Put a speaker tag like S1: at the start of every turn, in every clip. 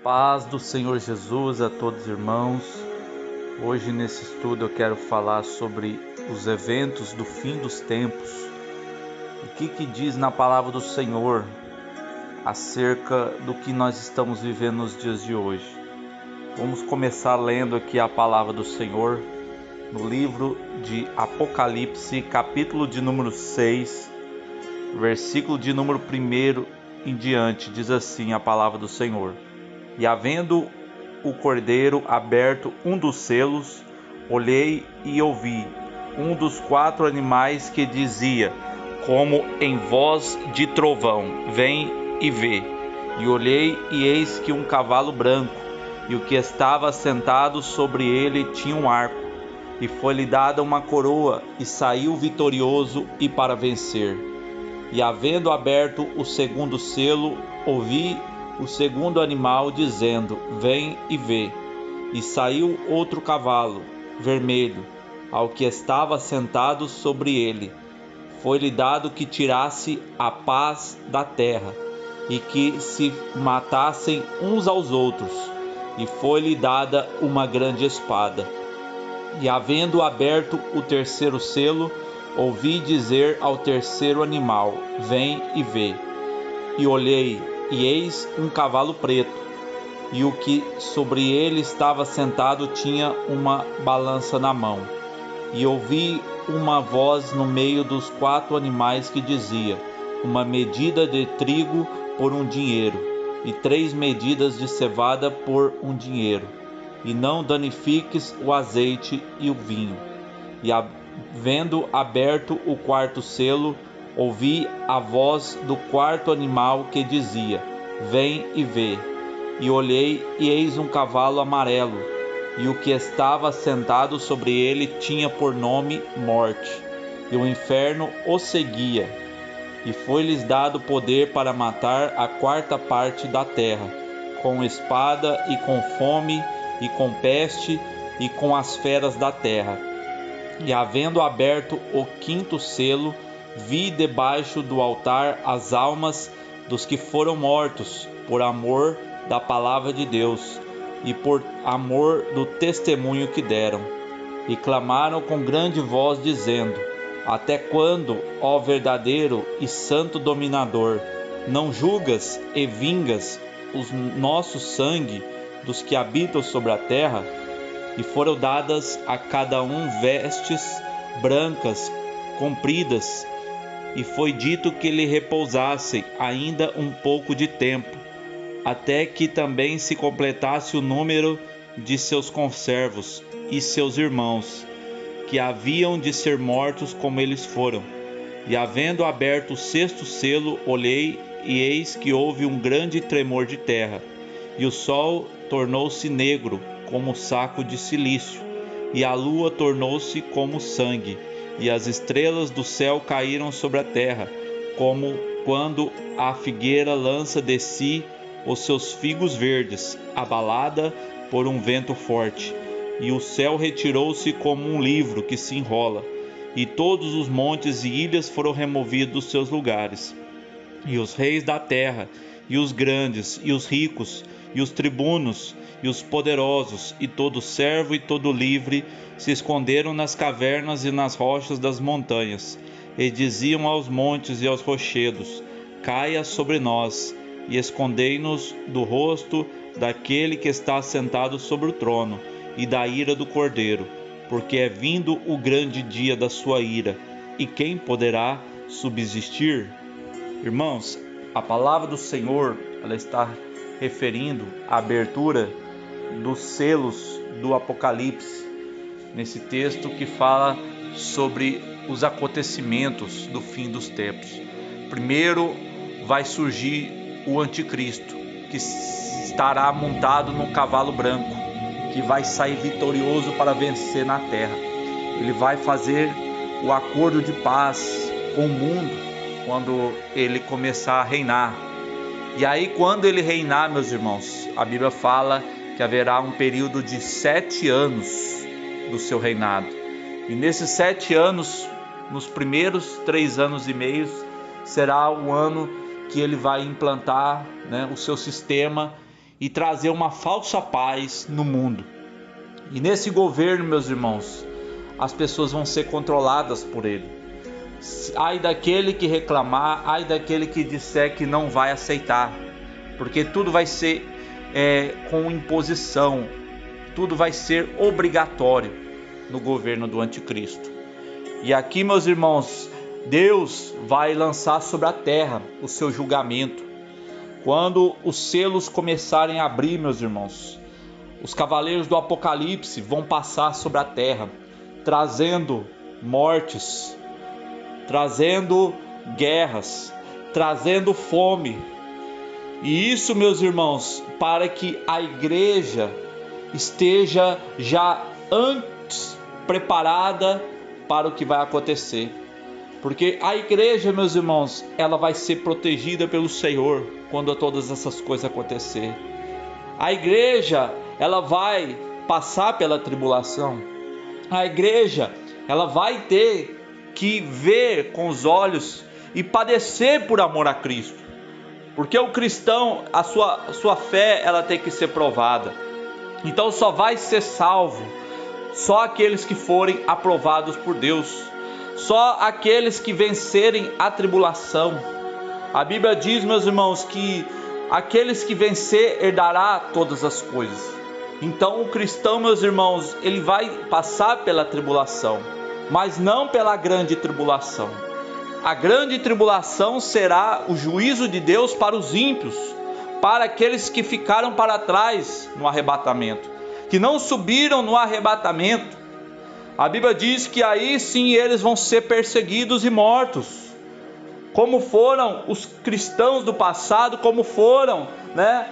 S1: Paz do Senhor Jesus a todos os irmãos. Hoje nesse estudo eu quero falar sobre os eventos do fim dos tempos. O que diz na palavra do Senhor acerca do que nós estamos vivendo nos dias de hoje. Vamos começar lendo aqui a palavra do Senhor no livro de Apocalipse, capítulo de número 6, versículo de número 1 em diante. Diz assim a palavra do Senhor: E havendo o cordeiro aberto um dos selos, olhei e ouvi um dos 4 animais que dizia, como em voz de trovão: Vem e vê. E olhei, e eis que um cavalo branco, e o que estava sentado sobre ele tinha um arco, e foi-lhe dada uma coroa, e saiu vitorioso e para vencer. E havendo aberto o segundo selo, ouvi o segundo animal dizendo: Vem e vê. E saiu outro cavalo, vermelho, ao que estava sentado sobre ele. Foi-lhe dado que tirasse a paz da terra, e que se matassem uns aos outros, e foi-lhe dada uma grande espada. E havendo aberto o terceiro selo, ouvi dizer ao terceiro animal: Vem e vê. E olhei, e eis um cavalo preto, e o que sobre ele estava sentado tinha uma balança na mão. E ouvi uma voz no meio dos 4 animais que dizia: Uma medida de trigo por um dinheiro, e 3 medidas de cevada por um dinheiro, e não danifiques o azeite e o vinho. E havendo aberto o quarto selo, ouvi a voz do 4º animal que dizia: Vem e vê. E olhei, e eis um cavalo amarelo, e o que estava sentado sobre ele tinha por nome Morte, e o inferno o seguia. E foi-lhes dado poder para matar a 4ª parte da terra, com espada, e com fome, e com peste, e com as feras da terra. E havendo aberto o 5º selo, vi debaixo do altar as almas dos que foram mortos por amor da palavra de Deus e por amor do testemunho que deram. E clamaram com grande voz, dizendo: Até quando, ó verdadeiro e santo dominador, não julgas e vingas o nosso sangue dos que habitam sobre a terra? E foram dadas a cada um vestes brancas, compridas, e foi dito que lhe repousassem ainda um pouco de tempo, até que também se completasse o número de seus conservos e seus irmãos, que haviam de ser mortos como eles foram. E havendo aberto o 6º selo, olhei, e eis que houve um grande tremor de terra, e o sol tornou-se negro como saco de cilício, e a lua tornou-se como sangue, e as estrelas do céu caíram sobre a terra, como quando a figueira lança de si os seus figos verdes, abalada por um vento forte. E o céu retirou-se como um livro que se enrola, e todos os montes e ilhas foram removidos dos seus lugares. E os reis da terra, e os grandes, e os ricos, e os tribunos, e os poderosos, e todo servo e todo livre, se esconderam nas cavernas e nas rochas das montanhas, e diziam aos montes e aos rochedos: Caia sobre nós, e escondei-nos do rosto daquele que está sentado sobre o trono, e da ira do Cordeiro, porque é vindo o grande dia da sua ira, e quem poderá subsistir? Irmãos, a palavra do Senhor, ela está referindo à abertura dos selos do Apocalipse, nesse texto que fala sobre os acontecimentos do fim dos tempos. Primeiro vai surgir o anticristo, que estará montado num cavalo branco, que vai sair vitorioso para vencer na terra. Ele vai fazer o acordo de paz com o mundo quando ele começar a reinar. E aí, quando ele reinar, meus irmãos, a Bíblia fala que haverá um período de 7 anos do seu reinado. E nesses 7 anos, nos primeiros 3 anos e meio, será o ano que ele vai implantar, o seu sistema e trazer uma falsa paz no mundo. E nesse governo, meus irmãos, as pessoas vão ser controladas por ele. Ai daquele que reclamar, ai daquele que disser que não vai aceitar, porque tudo vai ser com imposição, tudo vai ser obrigatório no governo do anticristo. E aqui, meus irmãos, Deus vai lançar sobre a terra o seu julgamento. Quando os selos começarem a abrir, meus irmãos, os cavaleiros do Apocalipse vão passar sobre a terra, trazendo mortes, trazendo guerras, trazendo fome. E isso, meus irmãos, para que a igreja esteja já antes preparada para o que vai acontecer. Porque a igreja, meus irmãos, ela vai ser protegida pelo Senhor quando todas essas coisas acontecerem. A igreja, ela vai passar pela tribulação. A igreja, ela vai ter que ver com os olhos e padecer por amor a Cristo. Porque o cristão, a sua fé, ela tem que ser provada. Então só vai ser salvo só aqueles que forem aprovados por Deus. Só aqueles que vencerem a tribulação. A Bíblia diz, meus irmãos, que aqueles que vencer herdará todas as coisas. Então o cristão, meus irmãos, ele vai passar pela tribulação, mas não pela grande tribulação. A grande tribulação será o juízo de Deus para os ímpios, para aqueles que ficaram para trás no arrebatamento, que não subiram no arrebatamento. A Bíblia diz que aí sim eles vão ser perseguidos e mortos, como foram os cristãos do passado, como foram,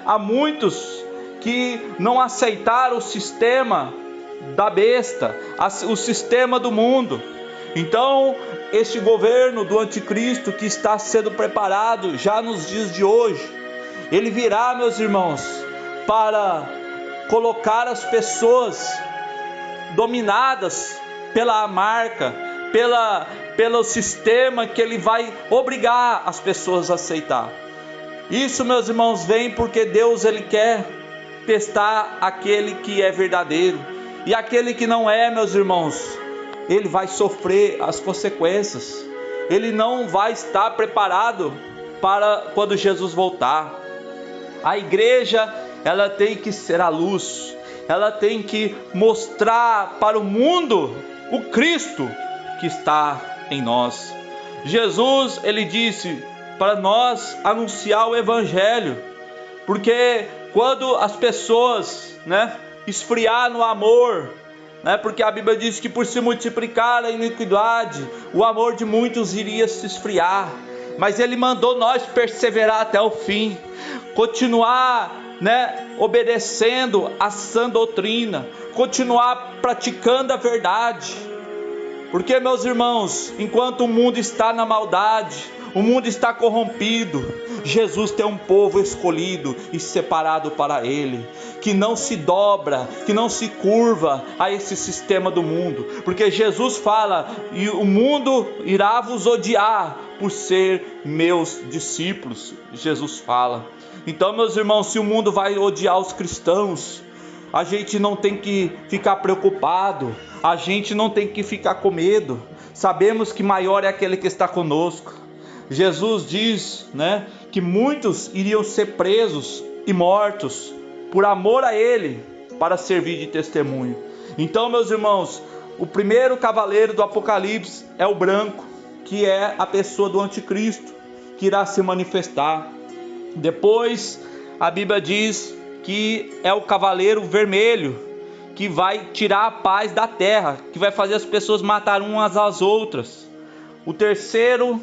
S1: há muitos que não aceitaram o sistema da besta, o sistema do mundo. Então, este governo do anticristo que está sendo preparado já nos dias de hoje, ele virá, meus irmãos, para colocar as pessoas dominadas pela marca, pelo sistema que ele vai obrigar as pessoas a aceitar. Isso, meus irmãos, vem porque Deus, ele quer testar aquele que é verdadeiro, e aquele que não é, meus irmãos, ele vai sofrer as consequências. Ele não vai estar preparado para quando Jesus voltar. A igreja, ela tem que ser a luz, ela tem que mostrar para o mundo o Cristo que está em nós. Jesus, ele disse para nós anunciar o Evangelho, porque quando as pessoas esfriar no amor, porque a Bíblia diz que por se multiplicar a iniquidade, o amor de muitos iria se esfriar, mas ele mandou nós perseverar até o fim, continuar obedecendo a sã doutrina, continuar praticando a verdade. Porque, meus irmãos, enquanto o mundo está na maldade, o mundo está corrompido, Jesus tem um povo escolhido e separado para ele, que não se dobra, que não se curva a esse sistema do mundo. Porque Jesus fala, e o mundo irá vos odiar por ser meus discípulos. Jesus fala. Então, meus irmãos, se o mundo vai odiar os cristãos, a gente não tem que ficar preocupado, a gente não tem que ficar com medo. Sabemos que maior é aquele que está conosco. Jesus diz, que muitos iriam ser presos e mortos por amor a ele, para servir de testemunho. Então, meus irmãos, o primeiro cavaleiro do Apocalipse é o branco, que é a pessoa do anticristo, que irá se manifestar. Depois, a Bíblia diz que é o cavaleiro vermelho, que vai tirar a paz da terra, que vai fazer as pessoas matar umas às outras. O terceiro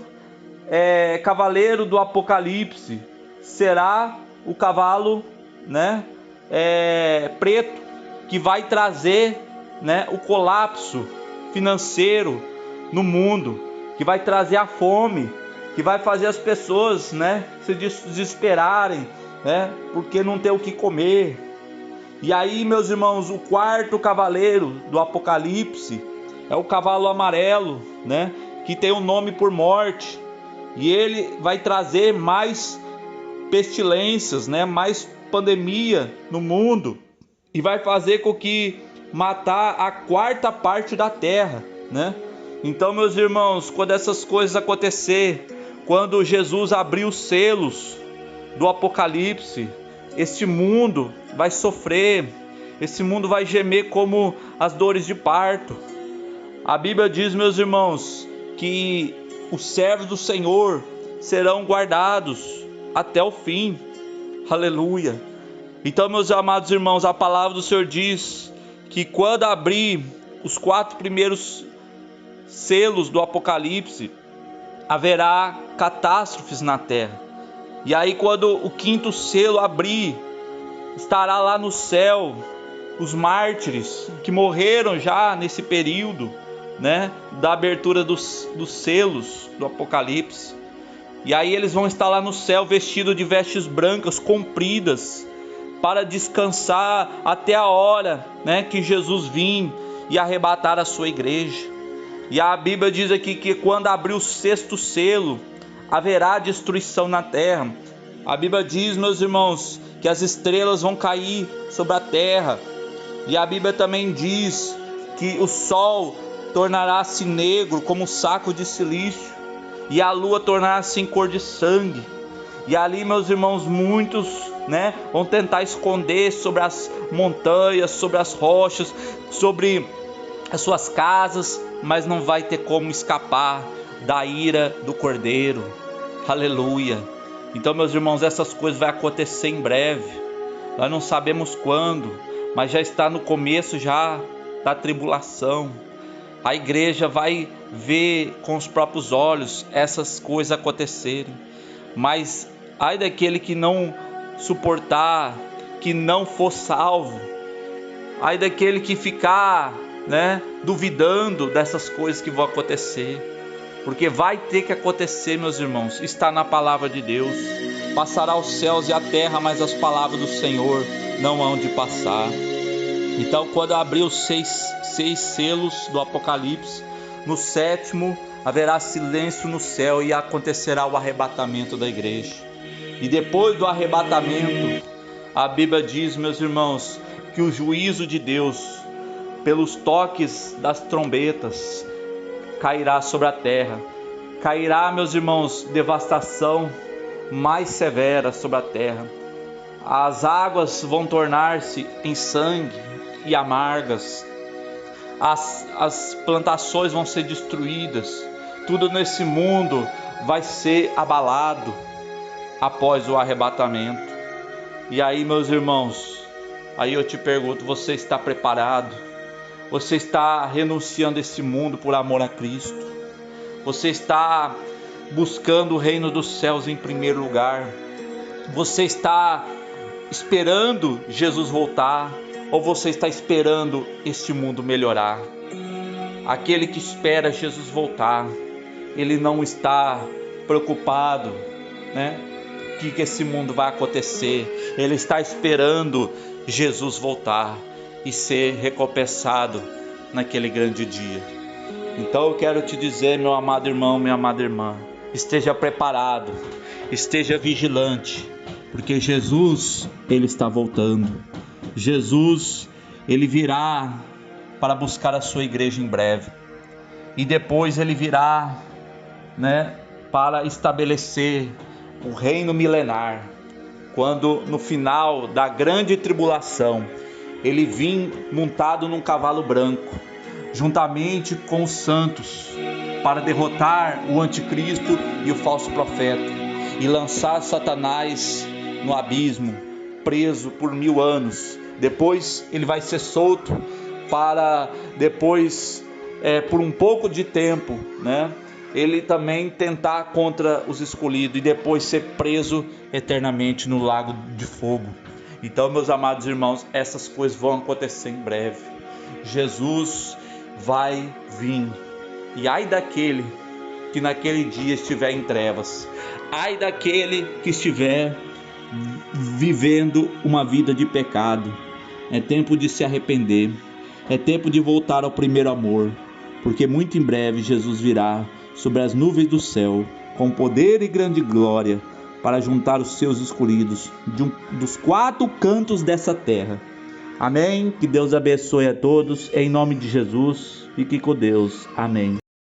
S1: cavaleiro do Apocalipse será o cavalo preto, que vai trazer o colapso financeiro no mundo, que vai trazer a fome, que vai fazer as pessoas se desesperarem, porque não tem o que comer. E aí, meus irmãos, o quarto cavaleiro do Apocalipse é o cavalo amarelo, que tem o nome por morte, e ele vai trazer mais pestilências, mais pandemia no mundo e vai fazer com que matar a quarta parte da terra, né? Então, meus irmãos, quando essas coisas acontecer, quando Jesus abrir os selos do Apocalipse, este mundo vai sofrer, esse mundo vai gemer como as dores de parto. A Bíblia diz, meus irmãos, que os servos do Senhor serão guardados até o fim. Aleluia. Então, meus amados irmãos, a palavra do Senhor diz que quando abrir os 4 primeiros selos do Apocalipse, haverá catástrofes na terra. E aí, quando o 5º selo abrir, estará lá no céu os mártires que morreram já nesse período, né, da abertura dos selos do Apocalipse. E aí eles vão estar lá no céu vestidos de vestes brancas compridas, para descansar até a hora, né, que Jesus vir e arrebatar a sua igreja. E a Bíblia diz aqui que quando abrir o 6º selo, haverá destruição na terra. A Bíblia diz, meus irmãos, que as estrelas vão cair sobre a terra. E a Bíblia também diz que o sol tornará-se negro como um saco de silício, e a lua tornará-se em cor de sangue. E ali, meus irmãos, muitos, né, vão tentar esconder sobre as montanhas, sobre as rochas, sobre as suas casas, mas não vai ter como escapar da ira do Cordeiro. Aleluia. Então, meus irmãos, essas coisas vão acontecer em breve. Nós não sabemos quando, mas já está no começo já da tribulação. A igreja vai ver com os próprios olhos essas coisas acontecerem. Mas ai daquele que não suportar, que não for salvo. Ai daquele que ficar, né, duvidando dessas coisas que vão acontecer. Porque vai ter que acontecer, meus irmãos. Está na palavra de Deus. Passará os céus e a terra, mas as palavras do Senhor não hão de passar. Então, quando abrir os seis selos do Apocalipse, no 7º haverá silêncio no céu e acontecerá o arrebatamento da igreja. E depois do arrebatamento, a Bíblia diz, meus irmãos, que o juízo de Deus, pelos toques das trombetas, cairá sobre a terra. Cairá, meus irmãos, devastação mais severa sobre a terra. As águas vão tornar-se em sangue e amargas. As plantações vão ser destruídas. Tudo nesse mundo vai ser abalado após o arrebatamento. E aí, meus irmãos, aí eu te pergunto, você está preparado? Você está renunciando a esse mundo por amor a Cristo? Você está buscando o reino dos céus em primeiro lugar? Você está esperando Jesus voltar? Ou você está esperando este mundo melhorar? Aquele que espera Jesus voltar, ele não está preocupado, né? O que esse mundo vai acontecer. Ele está esperando Jesus voltar e ser recompensado naquele grande dia. Então eu quero te dizer, meu amado irmão, minha amada irmã, esteja preparado, esteja vigilante, porque Jesus, ele está voltando. Jesus, ele virá para buscar a sua igreja em breve. E depois ele virá, né, para estabelecer o reino milenar. Quando no final da grande tribulação, ele vim montado num cavalo branco, juntamente com os santos, para derrotar o anticristo e o falso profeta, e lançar Satanás no abismo, preso por 1000 anos. Depois ele vai ser solto para depois, por um pouco de tempo, né, ele também tentar contra os escolhidos e depois ser preso eternamente no lago de fogo. Então, meus amados irmãos, essas coisas vão acontecer em breve. Jesus vai vir. E ai daquele que naquele dia estiver em trevas. Ai daquele que estiver vivendo uma vida de pecado. É tempo de se arrepender. É tempo de voltar ao primeiro amor. Porque muito em breve Jesus virá sobre as nuvens do céu, com poder e grande glória, para juntar os seus escolhidos dos 4 cantos dessa terra. Amém? Que Deus abençoe a todos, em nome de Jesus. Fique com Deus. Amém.